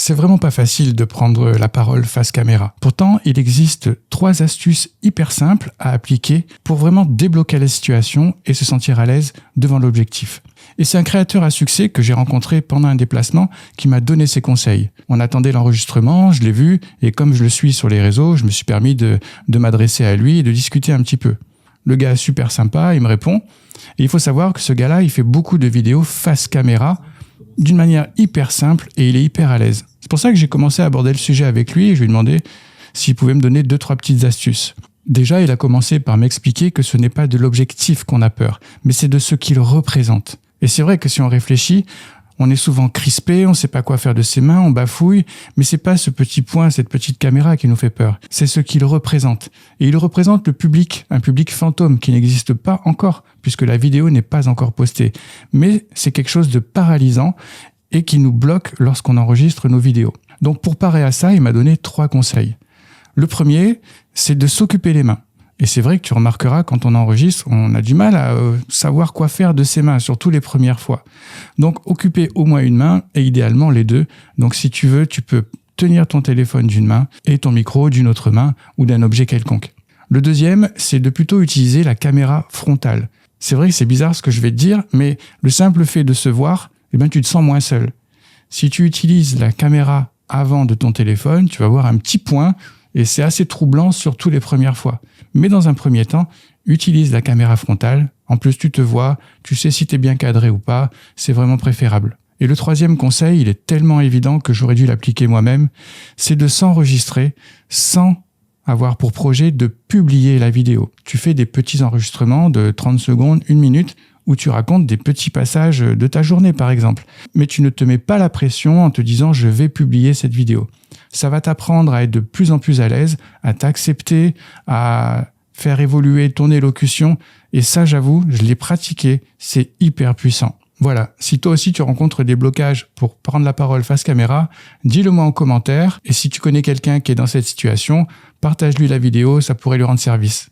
C'est vraiment pas facile de prendre la parole face caméra. Pourtant, il existe 3 astuces hyper simples à appliquer pour vraiment débloquer la situation et se sentir à l'aise devant l'objectif. Et c'est un créateur à succès que j'ai rencontré pendant un déplacement qui m'a donné ses conseils. On attendait l'enregistrement, je l'ai vu, et comme je le suis sur les réseaux, je me suis permis de m'adresser à lui et de discuter un petit peu. Le gars est super sympa, il me répond. Et il faut savoir que ce gars-là, il fait beaucoup de vidéos face caméra, d'une manière hyper simple et il est hyper à l'aise. C'est pour ça que j'ai commencé à aborder le sujet avec lui et je lui ai demandé s'il pouvait me donner 2-3 petites astuces. Déjà, il a commencé par m'expliquer que ce n'est pas de l'objectif qu'on a peur, mais c'est de ce qu'il représente. Et c'est vrai que si on réfléchit, on est souvent crispé, on ne sait pas quoi faire de ses mains, on bafouille, mais c'est pas ce petit point, cette petite caméra qui nous fait peur. C'est ce qu'il représente. Et il représente le public, un public fantôme qui n'existe pas encore, puisque la vidéo n'est pas encore postée. Mais c'est quelque chose de paralysant et qui nous bloque lorsqu'on enregistre nos vidéos. Donc pour parer à ça, il m'a donné 3 conseils. Le premier, c'est de s'occuper les mains. Et c'est vrai que tu remarqueras, quand on enregistre, on a du mal à savoir quoi faire de ses mains, surtout les premières fois. Donc, occuper au moins une main et idéalement les 2. Donc, si tu veux, tu peux tenir ton téléphone d'une main et ton micro d'une autre main ou d'un objet quelconque. Le deuxième, c'est de plutôt utiliser la caméra frontale. C'est vrai que c'est bizarre ce que je vais te dire, mais le simple fait de se voir, tu te sens moins seul. Si tu utilises la caméra avant de ton téléphone, tu vas voir un petit point. Et c'est assez troublant, surtout les premières fois. Mais dans un premier temps, utilise la caméra frontale. En plus, tu te vois, tu sais si tu es bien cadré ou pas. C'est vraiment préférable. Et le troisième conseil, il est tellement évident que j'aurais dû l'appliquer moi-même, c'est de s'enregistrer sans avoir pour projet de publier la vidéo. Tu fais des petits enregistrements de 30 secondes, 1 minute, où tu racontes des petits passages de ta journée, par exemple. Mais tu ne te mets pas la pression en te disant « je vais publier cette vidéo ». Ça va t'apprendre à être de plus en plus à l'aise, à t'accepter, à faire évoluer ton élocution. Et ça, j'avoue, je l'ai pratiqué, c'est hyper puissant. Voilà, si toi aussi tu rencontres des blocages pour prendre la parole face caméra, dis-le moi en commentaire. Et si tu connais quelqu'un qui est dans cette situation, partage-lui la vidéo, ça pourrait lui rendre service.